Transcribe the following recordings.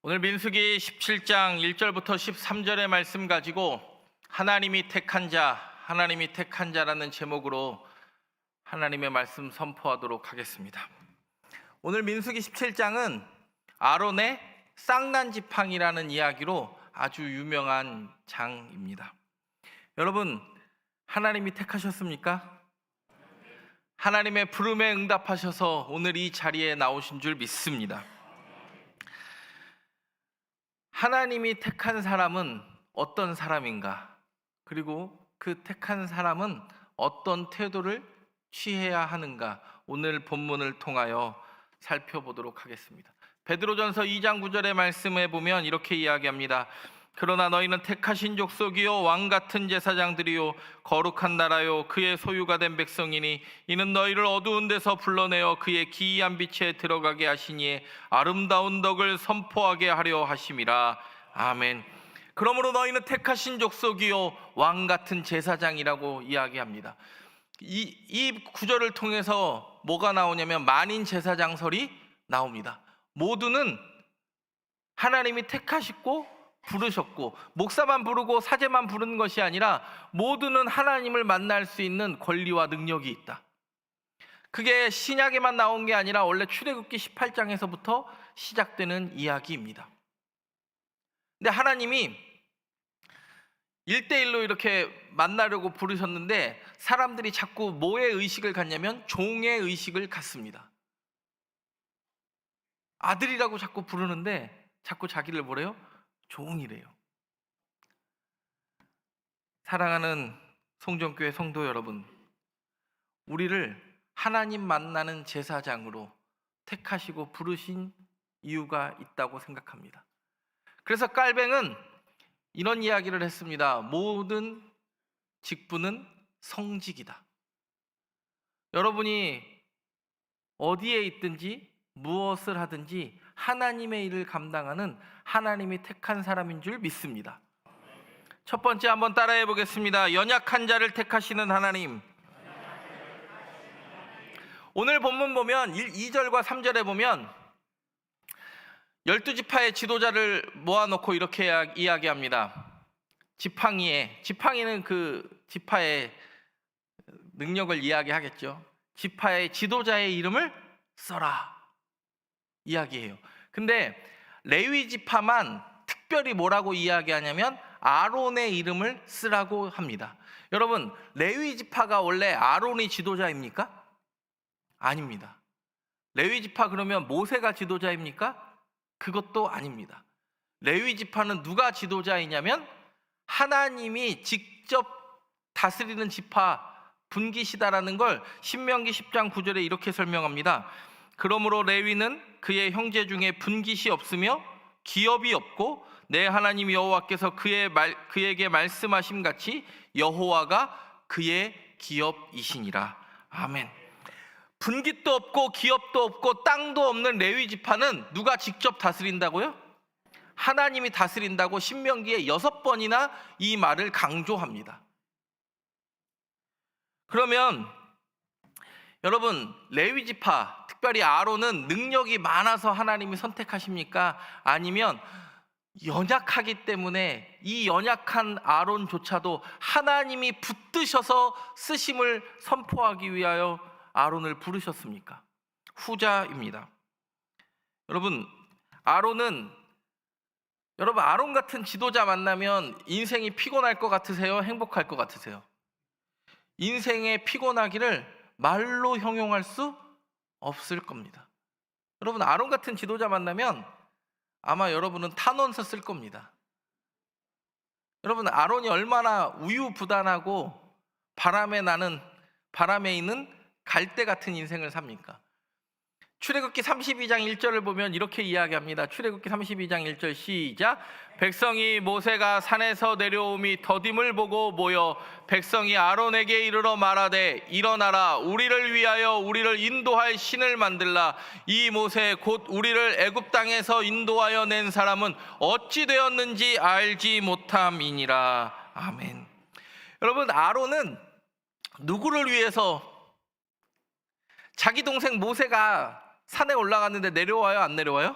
오늘 민수기 17장 1절부터 13절의 말씀 가지고 하나님이 택한 자라는 제목으로 하나님의 말씀 선포하도록 하겠습니다. 오늘 민수기 17장은 아론의 쌍난지팡이라는 이야기로 아주 유명한 장입니다. 여러분, 하나님이 택하셨습니까? 하나님의 부름에 응답하셔서 오늘 이 자리에 나오신 줄 믿습니다. 하나님이 택한 사람은 어떤 사람인가? 그리고 그 택한 사람은 어떤 태도를 취해야 하는가? 오늘 본문을 통하여 살펴보도록 하겠습니다. 베드로전서 2장 9절의 말씀에 보면 이렇게 이야기합니다. 그러나 너희는 택하신 족속이요 왕같은 제사장들이요 거룩한 나라요 그의 소유가 된 백성이니 이는 너희를 어두운 데서 불러내어 그의 기이한 빛에 들어가게 하시니 아름다운 덕을 선포하게 하려 하심이라. 아멘. 그러므로 너희는 택하신 족속이요 왕같은 제사장이라고 이야기합니다. 이 구절을 통해서 뭐가 나오냐면 만인 제사장설이 나옵니다. 모두는 하나님이 택하시고 부르셨고, 목사만 부르고 사제만 부르는 것이 아니라 모두는 하나님을 만날 수 있는 권리와 능력이 있다. 그게 신약에만 나온 게 아니라 원래 출애굽기 18장에서부터 시작되는 이야기입니다. 근데 하나님이 1대1로 이렇게 만나려고 부르셨는데 사람들이 자꾸 뭐의 의식을 갖냐면 종의 의식을 갖습니다. 아들이라고 자꾸 부르는데 자꾸 자기를 뭐래요? 종이래요. 사랑하는 송정교회 성도 여러분, 우리를 하나님 만나는 제사장으로 택하시고 부르신 이유가 있다고 생각합니다. 그래서 깔뱅은 이런 이야기를 했습니다. 모든 직분은 성직이다. 여러분이 어디에 있든지 무엇을 하든지 하나님의 일을 감당하는 하나님이 택한 사람인 줄 믿습니다. 첫 번째 한번 따라해 보겠습니다. 연약한 자를 택하시는 하나님. 오늘 본문 보면 2절과 3절에 보면 12지파의 지도자를 모아놓고 이렇게 이야기합니다. 지팡이는 그 지파의 능력을 이야기하겠죠. 지파의 지도자의 이름을 써라 이야기해요. 근데 레위 지파만 특별히 뭐라고 이야기하냐면 아론의 이름을 쓰라고 합니다. 여러분, 레위 지파가 원래 아론이 지도자입니까? 아닙니다. 레위 지파 그러면 모세가 지도자입니까? 그것도 아닙니다. 레위 지파는 누가 지도자이냐면 하나님이 직접 다스리는 지파 분기시다라는 걸 신명기 10장 9절에 이렇게 설명합니다. 그러므로 레위는 그의 형제 중에 분깃이 없으며 기업이 없고 내 하나님 여호와께서 그에게 말씀하심 같이 여호와가 그의 기업이시니라. 아멘. 분깃도 없고 기업도 없고 땅도 없는 레위 지파는 누가 직접 다스린다고요? 하나님이 다스린다고 신명기에 6번이나 이 말을 강조합니다. 그러면 여러분, 레위 지파, 특별히 아론은 능력이 많아서 하나님이 선택하십니까? 아니면 연약하기 때문에 이 연약한 아론조차도 하나님이 붙드셔서 쓰심을 선포하기 위하여 아론을 부르셨습니까? 후자입니다. 여러분, 아론 같은 지도자 만나면 인생이 피곤할 것 같으세요? 행복할 것 같으세요? 인생의 피곤하기를 말로 형용할 수 없을 겁니다. 여러분, 아론 같은 지도자 만나면 아마 여러분은 탄원서 쓸 겁니다. 여러분, 아론이 얼마나 우유부단하고 바람에 있는 갈대 같은 인생을 삽니까? 출애굽기 32장 1절을 보면 이렇게 이야기합니다. 출애굽기 32장 1절 시작. 백성이 모세가 산에서 내려오미 더딤을 보고 모여 백성이 아론에게 이르러 말하되 일어나라 우리를 위하여 우리를 인도할 신을 만들라. 이 모세 곧 우리를 애굽 땅에서 인도하여 낸 사람은 어찌 되었는지 알지 못함이니라. 아멘. 여러분, 아론은 누구를 위해서 자기 동생 모세가 산에 올라갔는데 내려와요, 안 내려와요?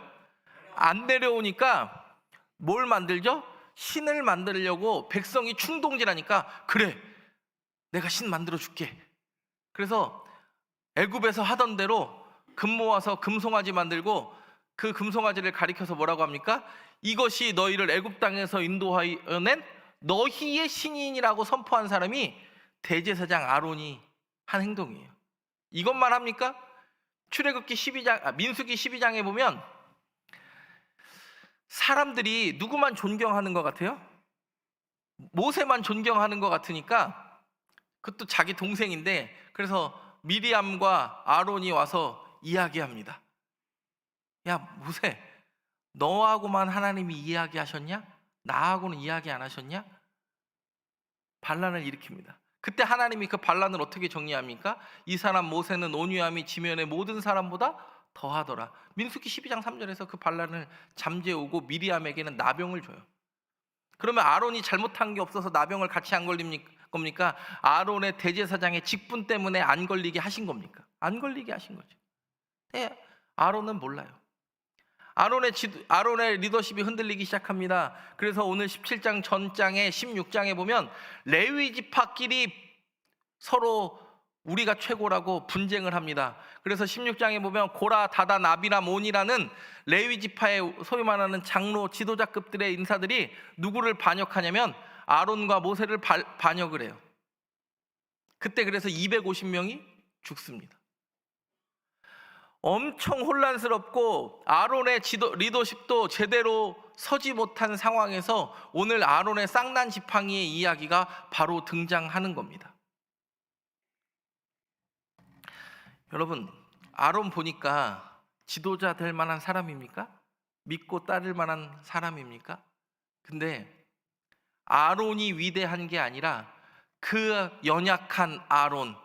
안 내려오니까 뭘 만들죠? 신을 만들려고 백성이 충동질하니까 그래, 내가 신 만들어 줄게. 그래서 애굽에서 하던 대로 금 모아서 금송아지 만들고 그 금송아지를 가리켜서 뭐라고 합니까? 이것이 너희를 애굽 땅에서 인도하여낸 너희의 신인이라고 선포한 사람이 대제사장 아론이 한 행동이에요. 이것만 합니까? 출애굽기 12장, 민수기 12장에 보면 사람들이 누구만 존경하는 것 같아요? 모세만 존경하는 것 같으니까, 그것도 자기 동생인데, 그래서 미리암과 아론이 와서 이야기합니다. 야, 모세, 너하고만 하나님이 이야기하셨냐? 나하고는 이야기 안 하셨냐? 반란을 일으킵니다. 그때 하나님이 그 반란을 어떻게 정리합니까? 이 사람 모세는 온유함이 지면의 모든 사람보다 더하더라. 민수기 12장 3절에서 그 반란을 잠재우고 미리암에게는 나병을 줘요. 그러면 아론이 잘못한 게 없어서 나병을 같이 안 겁니까? 아론의 대제사장의 직분 때문에 안 걸리게 하신 겁니까? 안 걸리게 하신 거죠. 네, 아론은 몰라요. 아론의 리더십이 흔들리기 시작합니다. 그래서 오늘 17장 전장에 16장에 보면 레위 지파끼리 서로 우리가 최고라고 분쟁을 합니다. 그래서 16장에 보면 고라, 다단, 아비람, 온이라는 레위 지파의 소위 말하는 장로 지도자급들의 인사들이 누구를 반역하냐면 아론과 모세를 반역을 해요. 그때 그래서 250명이 죽습니다. 엄청 혼란스럽고 아론의 리더십도 제대로 서지 못한 상황에서 오늘 아론의 쌍난 지팡이의 이야기가 바로 등장하는 겁니다. 여러분, 아론 보니까 지도자 될 만한 사람입니까? 믿고 따를 만한 사람입니까? 근데 아론이 위대한 게 아니라 그 연약한 아론,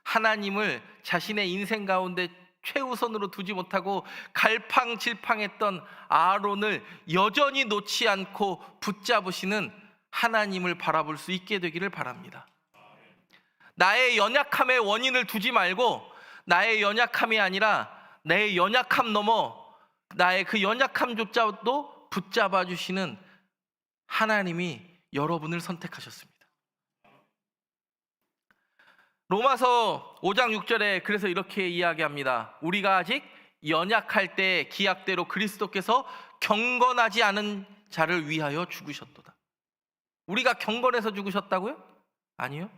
하나님을 자신의 인생 가운데 최우선으로 두지 못하고 갈팡질팡했던 아론을 여전히 놓지 않고 붙잡으시는 하나님을 바라볼 수 있게 되기를 바랍니다. 나의 연약함의 원인을 두지 말고 나의 연약함이 아니라 내 연약함 넘어 나의 그 연약함조차도 붙잡아 주시는 하나님이 여러분을 선택하셨습니다. 로마서 5장 6절에 그래서 이렇게 이야기합니다. 우리가 아직 연약할 때 기약대로 그리스도께서 경건하지 않은 자를 위하여 죽으셨도다. 우리가 경건해서 죽으셨다고요? 아니요.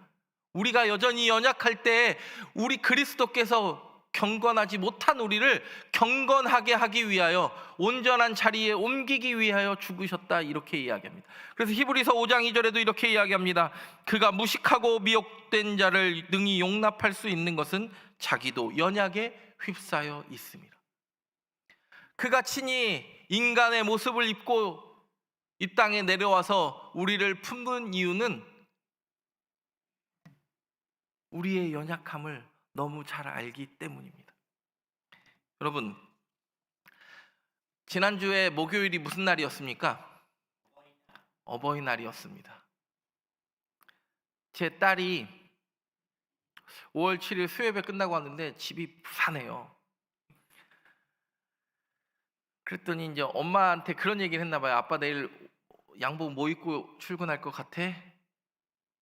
우리가 여전히 연약할 때 우리 그리스도께서 경건하지 못한 우리를 경건하게 하기 위하여 온전한 자리에 옮기기 위하여 죽으셨다, 이렇게 이야기합니다. 그래서 히브리서 5장 2절에도 이렇게 이야기합니다. 그가 무식하고 미혹된 자를 능히 용납할 수 있는 것은 자기도 연약에 휩싸여 있습니다. 그가 친히 인간의 모습을 입고 이 땅에 내려와서 우리를 품는 이유는 우리의 연약함을 너무 잘 알기 때문입니다. 여러분, 지난주에 목요일이 무슨 날이었습니까? 어버이날이었습니다. 제 딸이 5월 7일 수요예배 끝나고 왔는데 집이 부산해요. 그랬더니 이제 엄마한테 그런 얘기를 했나 봐요. 아빠 내일 양복 뭐 입고 출근할 것 같아?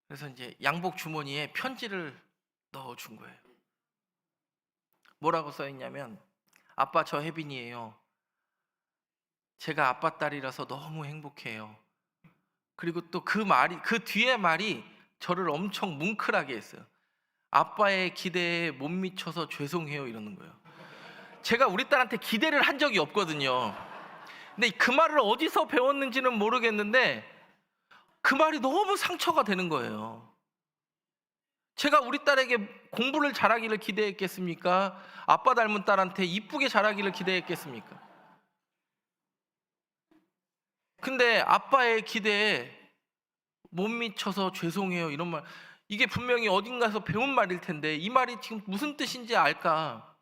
그래서 이제 양복 주머니에 편지를 넣어준 거예요. 뭐라고 써있냐면, 아빠 저 혜빈이에요. 제가 아빠 딸이라서 너무 행복해요. 그리고 또 그 뒤에 말이 저를 엄청 뭉클하게 했어요. 아빠의 기대에 못 미쳐서 죄송해요, 이러는 거예요. 제가 우리 딸한테 기대를 한 적이 없거든요. 근데 그 말을 어디서 배웠는지는 모르겠는데 그 말이 너무 상처가 되는 거예요. 제가 우리 딸에게 공부를 잘하기를 기대했겠습니까? 아빠 닮은 딸한테 이쁘게 자라기를 기대했겠습니까? 근데 아빠의 기대에 못 미쳐서 죄송해요, 이런 말, 이게 분명히 어딘가에서 배운 말일 텐데 이 말이 지금 무슨 뜻인지 알까?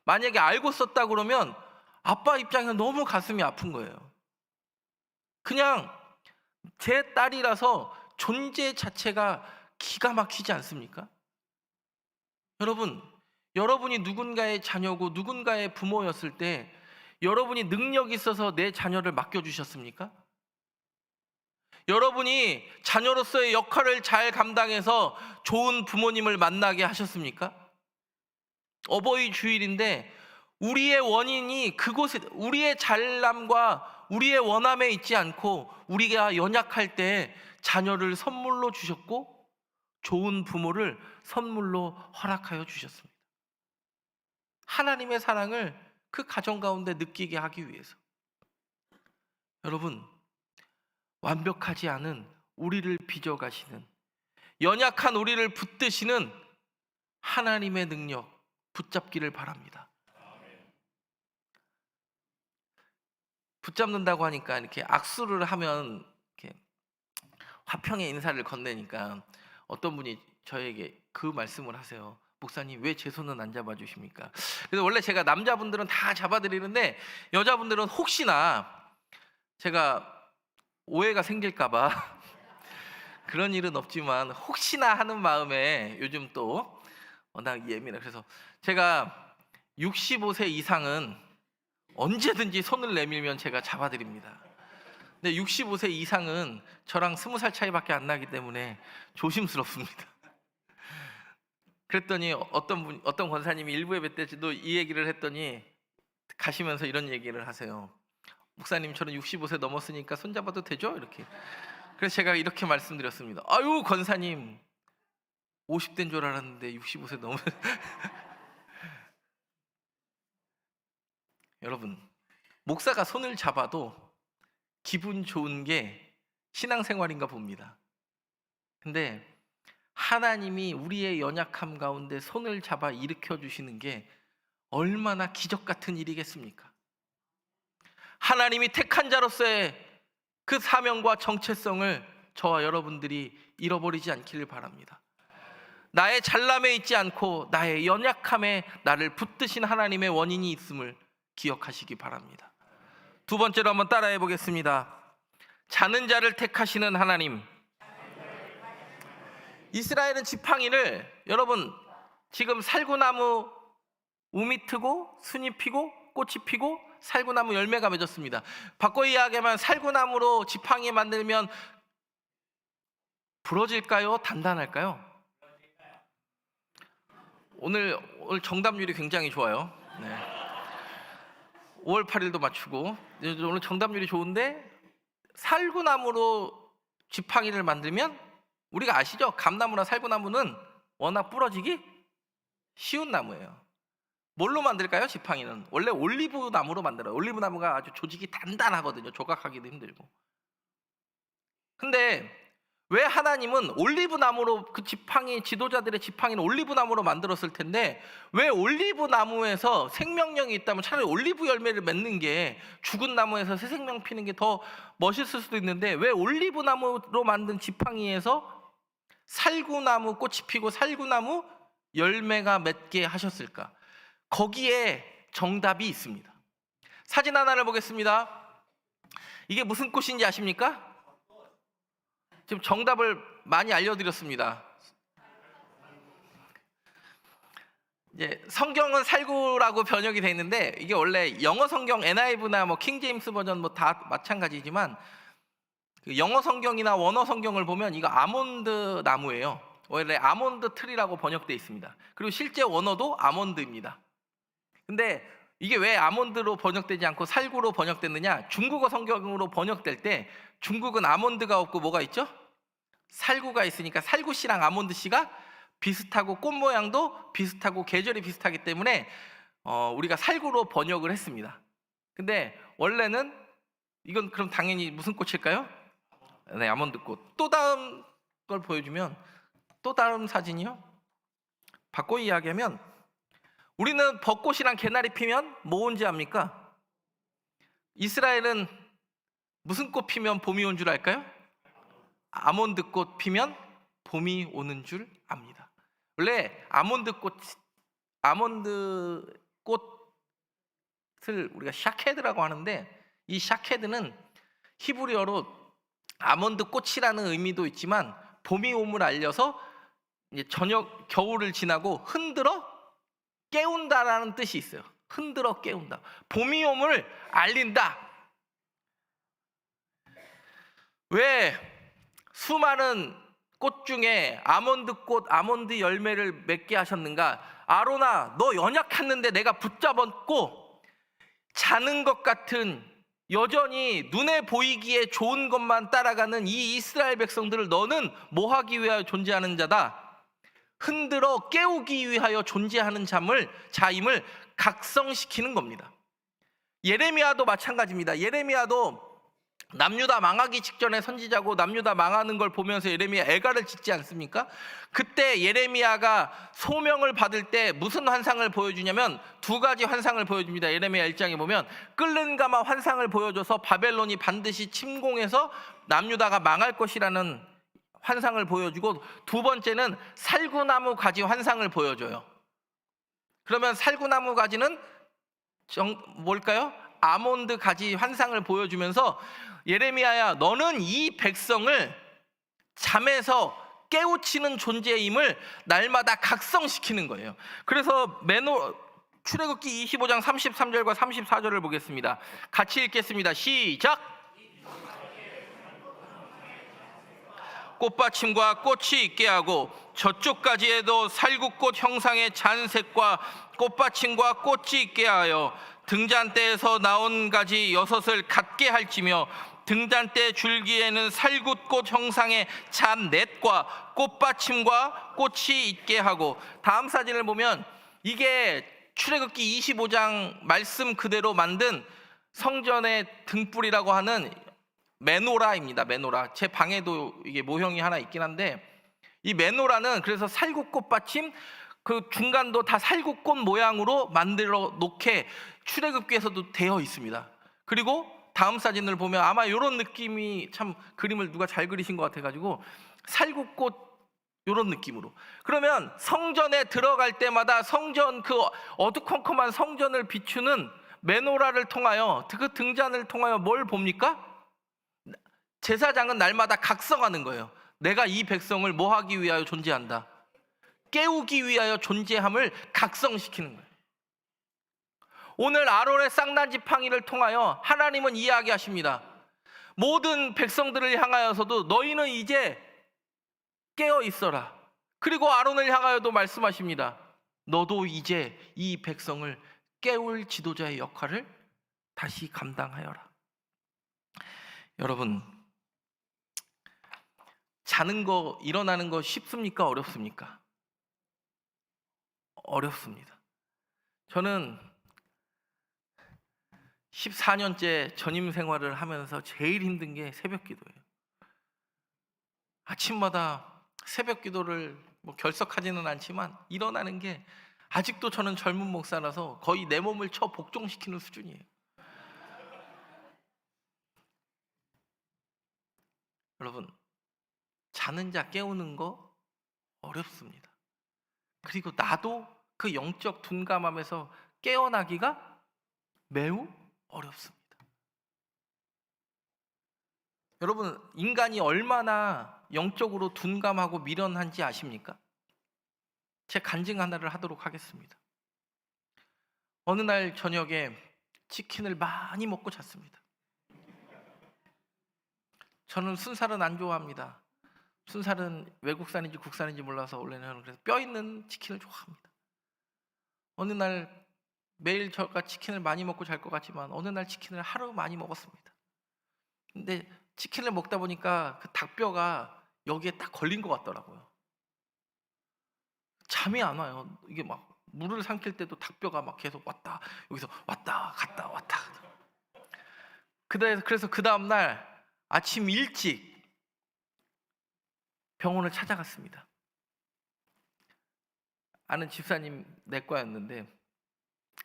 만약에 알고 썼다 그러면 아빠 입장에서 너무 가슴이 아픈 거예요. 그냥 제 딸이라서 존재 자체가 기가 막히지 않습니까? 여러분, 여러분이 누군가의 자녀고 누군가의 부모였을 때 여러분이 능력이 있어서 내 자녀를 맡겨주셨습니까? 여러분이 자녀로서의 역할을 잘 감당해서 좋은 부모님을 만나게 하셨습니까? 어버이 주일인데 우리의 원인이 그곳에, 우리의 잘남과 우리의 원함에 있지 않고 우리가 연약할 때 자녀를 선물로 주셨고 좋은 부모를 선물로 허락하여 주셨습니다. 하나님의 사랑을 그 가정 가운데 느끼게 하기 위해서. 여러분, 완벽하지 않은 우리를 빚어가시는, 연약한 우리를 붙드시는 하나님의 능력 붙잡기를 바랍니다. 붙잡는다고 하니까 이렇게 악수를 하면 이렇게 화평의 인사를 건네니까 어떤 분이 저에게 그 말씀을 하세요. 목사님, 왜 제 손은 안 잡아주십니까? 그래서 원래 제가 남자분들은 다 잡아드리는데 여자분들은 혹시나 제가 오해가 생길까봐 그런 일은 없지만 혹시나 하는 마음에 요즘 또 워낙 예민해. 그래서 제가 65세 이상은 언제든지 손을 내밀면 제가 잡아드립니다. 근데 65세 이상은 저랑 20살 차이밖에 안 나기 때문에 조심스럽습니다. 그랬더니 어떤 권사님이 일부 예배 때도 이 얘기를 했더니 가시면서 이런 얘기를 하세요. 목사님, 저는 65세 넘었으니까 손잡아도 되죠? 이렇게. 그래서 제가 이렇게 말씀드렸습니다. 아유, 권사님 50대인 줄 알았는데 65세 넘은 여러분, 목사가 손을 잡아도 기분 좋은 게 신앙생활인가 봅니다. 근데 하나님이 우리의 연약함 가운데 손을 잡아 일으켜 주시는 게 얼마나 기적 같은 일이겠습니까? 하나님이 택한 자로서의 그 사명과 정체성을 저와 여러분들이 잃어버리지 않기를 바랍니다. 나의 잘남에 있지 않고 나의 연약함에 나를 붙드신 하나님의 원인이 있음을 기억하시기 바랍니다. 두 번째로 한번 따라해 보겠습니다. 자는 자를 택하시는 하나님. 이스라엘은 지팡이를, 여러분, 지금 살구나무 우미 트고 순이 피고 꽃이 피고 살구나무 열매가 맺었습니다. 바꿔 이야기하면 살구나무로 지팡이 만들면 부러질까요? 단단할까요? 오늘 정답률이 굉장히 좋아요. 네. 5월 8일도 맞추고 오늘 정답률이 좋은데, 살구나무로 지팡이를 만들면 우리가 아시죠? 감나무나 살구나무는 워낙 부러지기 쉬운 나무예요. 뭘로 만들까요? 지팡이는 원래 올리브 나무로 만들어요. 올리브 나무가 아주 조직이 단단하거든요. 조각하기도 힘들고. 근데 왜 하나님은 올리브 나무로, 그 지팡이, 지도자들의 지팡이는 올리브 나무로 만들었을 텐데 왜 올리브 나무에서 생명력이 있다면 차라리 올리브 열매를 맺는 게, 죽은 나무에서 새 생명 피는 게 더 멋있을 수도 있는데 왜 올리브 나무로 만든 지팡이에서 살구나무 꽃이 피고 살구나무 열매가 맺게 하셨을까? 거기에 정답이 있습니다. 사진 하나를 보겠습니다. 이게 무슨 꽃인지 아십니까? 지금 정답을 많이 알려드렸습니다. 이제 성경은 살구라고 번역이 되어 있는데 이게 원래 영어 성경 NIV나 뭐 킹제임스 버전 뭐 다 마찬가지지만 그 영어 성경이나 원어 성경을 보면 이거 아몬드 나무예요. 원래 아몬드 트리라고 번역되어 있습니다. 그리고 실제 원어도 아몬드입니다. 근데 이게 왜 아몬드로 번역되지 않고 살구로 번역됐느냐? 중국어 성경으로 번역될 때 중국은 아몬드가 없고 뭐가 있죠? 살구가 있으니까 살구씨랑 아몬드씨가 비슷하고 꽃 모양도 비슷하고 계절이 비슷하기 때문에 우리가 살구로 번역을 했습니다. 근데 원래는 이건 그럼 당연히 무슨 꽃일까요? 네, 아몬드꽃. 또 다음 걸 보여주면, 또 다음 사진이요. 바꿔 이야기하면 우리는 벚꽃이랑 개나리 피면 뭐 온지 압니까? 이스라엘은 무슨 꽃 피면 봄이 온 줄 알까요? 아몬드꽃 피면 봄이 오는 줄 압니다. 원래 아몬드꽃을 우리가 샤케드라고 하는데 이 샤케드는 히브리어로 아몬드 꽃이라는 의미도 있지만 봄이 옴을 알려서 이제 겨울을 지나고 흔들어 깨운다라는 뜻이 있어요. 흔들어 깨운다. 봄이 옴을 알린다. 왜 수많은 꽃 중에 아몬드 꽃, 아몬드 열매를 맺게 하셨는가? 아론아, 너 연약했는데 내가 붙잡았고, 자는 것 같은 여전히 눈에 보이기에 좋은 것만 따라가는 이 이스라엘 백성들을 너는 뭐 하기 위하여 존재하는 자다? 흔들어 깨우기 위하여 존재하는 자임을 각성시키는 겁니다. 예레미야도 마찬가지입니다. 예레미야도 남유다 망하기 직전에 선지자고, 남유다 망하는 걸 보면서 예레미야 애가를 짓지 않습니까? 그때 예레미야가 소명을 받을 때 무슨 환상을 보여주냐면 두 가지 환상을 보여줍니다. 예레미야 1장에 보면 끓는 가마 환상을 보여줘서 바벨론이 반드시 침공해서 남유다가 망할 것이라는 환상을 보여주고, 두 번째는 살구나무 가지 환상을 보여줘요. 그러면 살구나무 가지는 뭘까요? 아몬드 가지 환상을 보여주면서 예레미야야, 너는 이 백성을 잠에서 깨우치는 존재임을 날마다 각성시키는 거예요. 그래서 출애굽기 25장 33절과 34절을 보겠습니다. 같이 읽겠습니다. 시작. 꽃받침과 꽃이 있게 하고 저쪽까지에도 살구꽃 형상의 잔색과 꽃받침과 꽃이 있게 하여 등잔대에서 나온 가지 6을 갖게 할지며 등잔대 줄기에는 살구꽃 형상의 잔넷과 꽃받침과 꽃이 있게 하고. 다음 사진을 보면 이게 출애굽기 25장 말씀 그대로 만든 성전의 등불이라고 하는 메노라입니다. 메노라. 제 방에도 이게 모형이 하나 있긴 한데, 이 메노라는 그래서 살구꽃 받침, 그 중간도 다 살구꽃 모양으로 만들어 놓게 출애굽기에서도 되어 있습니다. 그리고 다음 사진을 보면 아마 이런 느낌이, 참 그림을 누가 잘 그리신 것 같아가지고, 살구꽃 이런 느낌으로. 그러면 성전에 들어갈 때마다 성전, 그 어두컴컴한 성전을 비추는 메노라를 통하여, 그 등잔을 통하여 뭘 봅니까? 제사장은 날마다 각성하는 거예요. 내가 이 백성을 뭐 하기 위하여 존재한다? 깨우기 위하여 존재함을 각성시키는 거예요. 오늘 아론의 쌍난지팡이를 통하여 하나님은 이야기하십니다. 모든 백성들을 향하여서도 너희는 이제 깨어 있어라. 그리고 아론을 향하여도 말씀하십니다. 너도 이제 이 백성을 깨울 지도자의 역할을 다시 감당하여라. 여러분, 자는 거, 일어나는 거 쉽습니까? 어렵습니까? 어렵습니다. 저는 14년째 전임 생활을 하면서 제일 힘든 게 새벽 기도예요. 아침마다 새벽 기도를 결석하지는 않지만 일어나는 게, 아직도 저는 젊은 목사라서 거의 내 몸을 쳐 복종시키는 수준이에요. 여러분, 자는 자 깨우는 거 어렵습니다. 그리고 나도 그 영적 둔감함에서 깨어나기가 매우 어렵습니다. 여러분, 인간이 얼마나 영적으로 둔감하고 미련한지 아십니까? 제 간증 하나를 하도록 하겠습니다. 어느 날 저녁에 치킨을 많이 먹고 잤습니다. 저는 순살은 안 좋아합니다. 순살은 외국산인지 국산인지 몰라서 원래는, 그래서 뼈 있는 치킨을 좋아합니다. 어느 날, 매일 저가 치킨을 많이 먹고 잘 것 같지만 어느 날 치킨을 하루 많이 먹었습니다. 근데 치킨을 먹다 보니까 그 닭뼈가 여기에 딱 걸린 것 같더라고요. 잠이 안 와요. 이게 막 물을 삼킬 때도 닭뼈가 막 계속 왔다, 여기서 왔다 갔다 왔다. 그래서 그 다음날 아침 일찍 병원을 찾아갔습니다. 아는 집사님 내과였는데,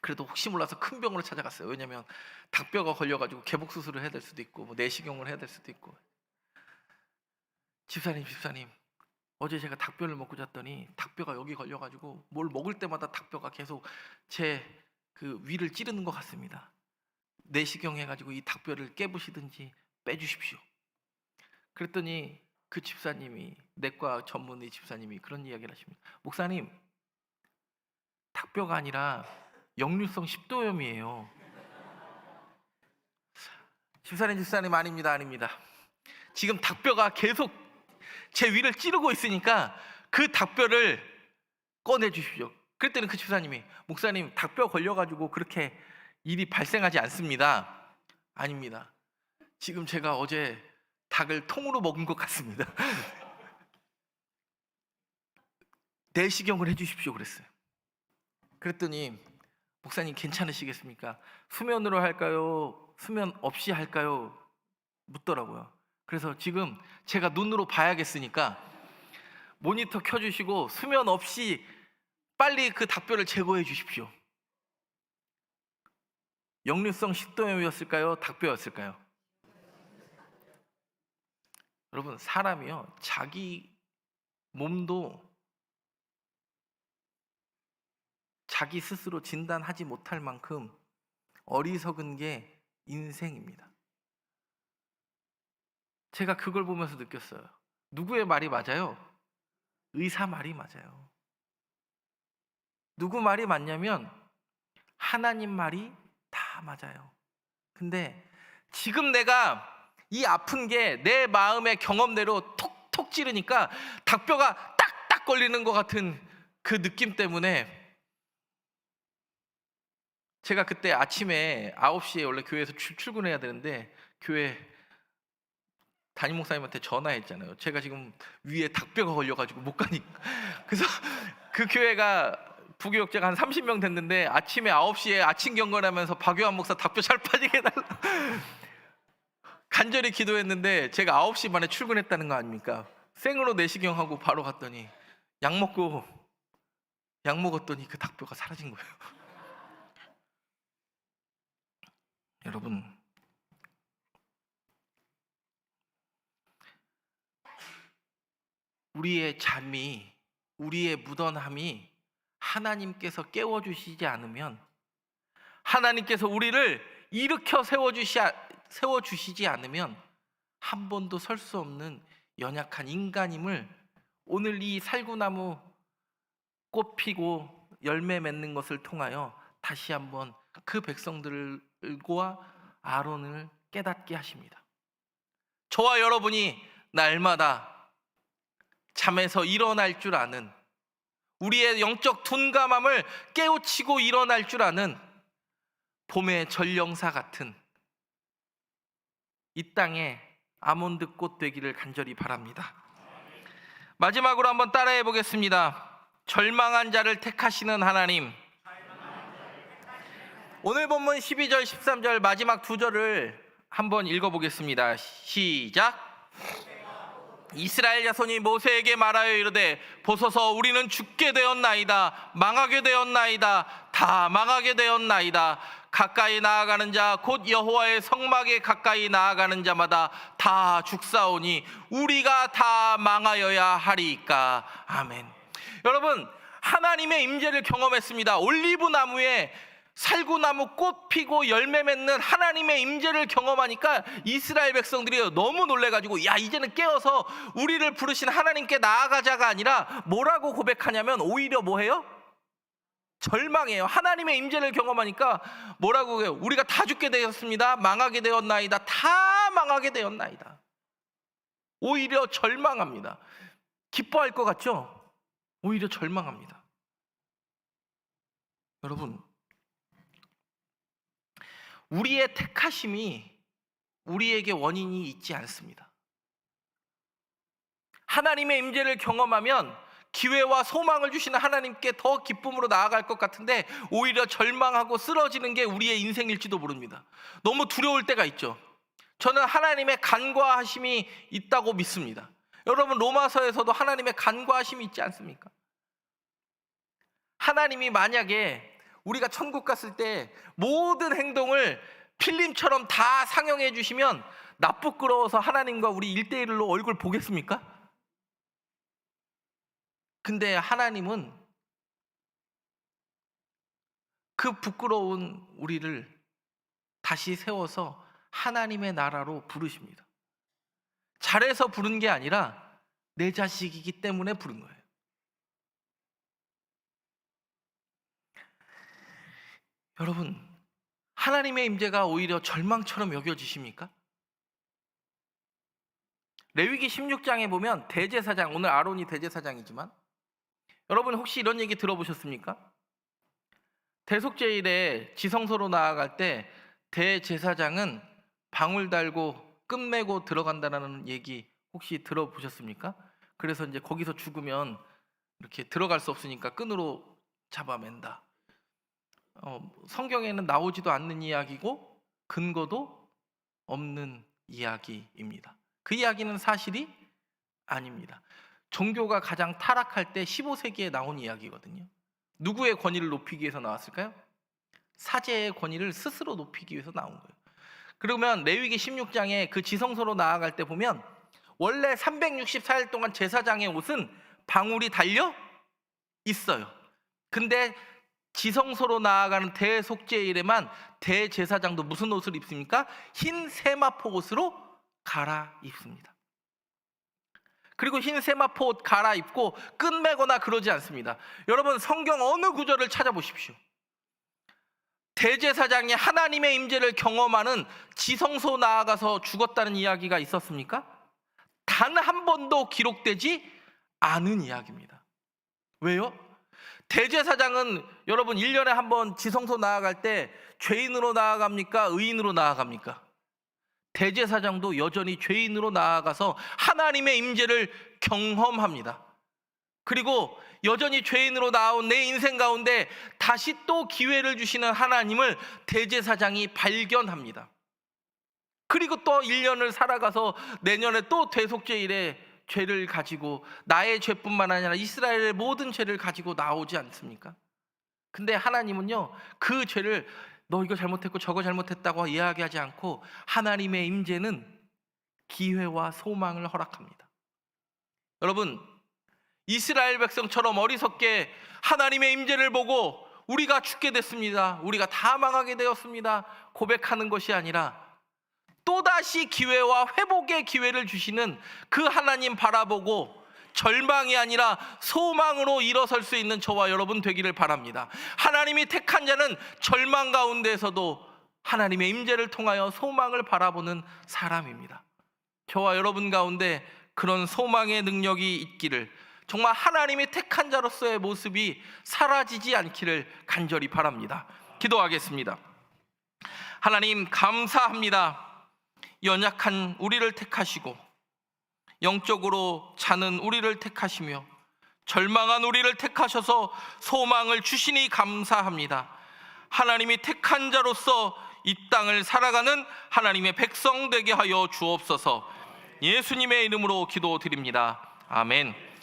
그래도 혹시 몰라서 큰 병원을 찾아갔어요. 왜냐면 닭뼈가 걸려가지고 개복 수술을 해야 될 수도 있고, 내시경을 해야 될 수도 있고. 집사님, 어제 제가 닭뼈를 먹고 잤더니 닭뼈가 여기 걸려가지고 뭘 먹을 때마다 닭뼈가 계속 제 그 위를 찌르는 것 같습니다. 내시경 해가지고 이 닭뼈를 깨부시든지 빼주십시오. 그랬더니 그 집사님이, 내과 전문의 집사님이 그런 이야기를 하십니다. 목사님, 닭뼈가 아니라 역류성 식도염이에요. 집사님 아닙니다. 지금 닭뼈가 계속 제 위를 찌르고 있으니까 그 닭뼈를 꺼내 주십시오. 그랬더니 그 집사님이, 목사님 닭뼈 걸려가지고 그렇게 일이 발생하지 않습니다. 아닙니다. 지금 제가 어제 닭을 통으로 먹은 것 같습니다. 내시경을 해주십시오 그랬어요. 그랬더니 목사님 괜찮으시겠습니까? 수면으로 할까요? 수면 없이 할까요? 묻더라고요. 그래서 지금 제가 눈으로 봐야겠으니까 모니터 켜주시고 수면 없이 빨리 그 닭뼈를 제거해 주십시오. 역류성 식도염이었을까요? 닭뼈였을까요? 여러분, 사람이요, 자기 몸도 자기 스스로 진단하지 못할 만큼 어리석은 게 인생입니다. 제가 그걸 보면서 느꼈어요. 누구의 말이 맞아요? 의사 말이 맞아요. 누구 말이 맞냐면 하나님 말이 다 맞아요. 근데 지금 내가 이 아픈 게 내 마음의 경험대로 톡톡 찌르니까 닭뼈가 딱딱 걸리는 것 같은 그 느낌 때문에 제가 그때 아침에 9시에 원래 교회에서 출근해야 되는데 교회 담임 목사님한테 전화했잖아요. 제가 지금 위에 닭뼈가 걸려가지고 못 가니까. 그래서 그 교회가 부교역자가 한 30명 됐는데 아침에 9시에 아침 경건하면서 박요한 목사 닭뼈 잘 빠지게 해달라 간절히 기도했는데 제가 9시 반에 출근했다는 거 아닙니까? 생으로 내시경하고 바로 갔더니 약 먹었더니 그 닭뼈가 사라진 거예요. 여러분, 우리의 잠이, 우리의 무던함이 하나님께서 깨워주시지 않으면, 하나님께서 우리를 일으켜 세워주시지 않으면 한 번도 설 수 없는 연약한 인간임을 오늘 이 살구나무 꽃 피고 열매 맺는 것을 통하여 다시 한번 그 백성들과 아론을 깨닫게 하십니다. 저와 여러분이 날마다 잠에서 일어날 줄 아는, 우리의 영적 둔감함을 깨우치고 일어날 줄 아는 봄의 전령사 같은 이 땅에 아몬드 꽃 되기를 간절히 바랍니다. 마지막으로 한번 따라해 보겠습니다. 절망한 자를 택하시는 하나님. 오늘 본문 12절 13절 마지막 두 절을 한번 읽어보겠습니다. 시작. 이스라엘 자손이 모세에게 말하여 이르되 보소서 우리는 죽게 되었나이다. 망하게 되었나이다. 다 망하게 되었나이다. 가까이 나아가는 자 곧 여호와의 성막에 가까이 나아가는 자마다 다 죽사오니 우리가 다 망하여야 하리이까. 아멘. 여러분, 하나님의 임재를 경험했습니다. 올리브 나무에 살구나무 꽃 피고 열매 맺는 하나님의 임재를 경험하니까 이스라엘 백성들이 너무 놀래가지고, 야, 이제는 깨어서 우리를 부르신 하나님께 나아가자가 아니라 뭐라고 고백하냐면 오히려 뭐해요? 절망해요. 하나님의 임재를 경험하니까 뭐라고 해요? 우리가 다 죽게 되었습니다. 망하게 되었나이다. 다 망하게 되었나이다. 오히려 절망합니다. 기뻐할 것 같죠? 오히려 절망합니다. 여러분, 우리의 택하심이 우리에게 원인이 있지 않습니다. 하나님의 임재를 경험하면 기회와 소망을 주시는 하나님께 더 기쁨으로 나아갈 것 같은데 오히려 절망하고 쓰러지는 게 우리의 인생일지도 모릅니다. 너무 두려울 때가 있죠. 저는 하나님의 간과하심이 있다고 믿습니다. 여러분, 로마서에서도 하나님의 간과하심이 있지 않습니까? 하나님이 만약에 우리가 천국 갔을 때 모든 행동을 필름처럼 다 상영해 주시면 나 부끄러워서 하나님과 우리 1대1로 얼굴 보겠습니까? 근데 하나님은 그 부끄러운 우리를 다시 세워서 하나님의 나라로 부르십니다. 잘해서 부른 게 아니라 내 자식이기 때문에 부른 거예요. 여러분, 하나님의 임재가 오히려 절망처럼 여겨지십니까? 레위기 16장에 보면 대제사장, 오늘 아론이 대제사장이지만 여러분 혹시 이런 얘기 들어보셨습니까? 대속죄일에 지성소로 나아갈 때 대제사장은 방울 달고 끝매고 들어간다는 얘기 혹시 들어보셨습니까? 그래서 이제 거기서 죽으면 이렇게 들어갈 수 없으니까 끈으로 잡아맨다. 성경에는 나오지도 않는 이야기고 근거도 없는 이야기입니다. 그 이야기는 사실이 아닙니다. 종교가 가장 타락할 때 15세기에 나온 이야기거든요. 누구의 권위를 높이기 위해서 나왔을까요? 사제의 권위를 스스로 높이기 위해서 나온 거예요. 그러면 레위기 16장에 그 지성소로 나아갈 때 보면 원래 364일 동안 제사장의 옷은 방울이 달려 있어요. 근데 지성소로 나아가는 대속죄일에만 대제사장도 무슨 옷을 입습니까? 흰 세마포 옷으로 갈아입습니다. 그리고 흰 세마포 옷 갈아입고 끝매거나 그러지 않습니다. 여러분, 성경 어느 구절을 찾아보십시오. 대제사장이 하나님의 임재를 경험하는 지성소 나아가서 죽었다는 이야기가 있었습니까? 단 한 번도 기록되지 않은 이야기입니다. 왜요? 대제사장은 여러분 1년에 한 번 지성소 나아갈 때 죄인으로 나아갑니까? 의인으로 나아갑니까? 대제사장도 여전히 죄인으로 나아가서 하나님의 임재를 경험합니다. 그리고 여전히 죄인으로 나온 내 인생 가운데 다시 또 기회를 주시는 하나님을 대제사장이 발견합니다. 그리고 또 1년을 살아가서 내년에 또 대속죄일에 죄를 가지고 나의 죄뿐만 아니라 이스라엘의 모든 죄를 가지고 나오지 않습니까? 근데 하나님은요, 그 죄를 너 이거 잘못했고 저거 잘못했다고 이야기하지 않고 하나님의 임재는 기회와 소망을 허락합니다. 여러분, 이스라엘 백성처럼 어리석게 하나님의 임재를 보고 우리가 죽게 됐습니다, 우리가 다 망하게 되었습니다 고백하는 것이 아니라 또다시 기회와 회복의 기회를 주시는 그 하나님 바라보고 절망이 아니라 소망으로 일어설 수 있는 저와 여러분 되기를 바랍니다. 하나님이 택한 자는 절망 가운데에서도 하나님의 임재를 통하여 소망을 바라보는 사람입니다. 저와 여러분 가운데 그런 소망의 능력이 있기를, 정말 하나님이 택한 자로서의 모습이 사라지지 않기를 간절히 바랍니다. 기도하겠습니다. 하나님, 감사합니다. 연약한 우리를 택하시고 영적으로 자는 우리를 택하시며 절망한 우리를 택하셔서 소망을 주시니 감사합니다. 하나님이 택한 자로서 이 땅을 살아가는 하나님의 백성 되게 하여 주옵소서. 예수님의 이름으로 기도드립니다. 아멘.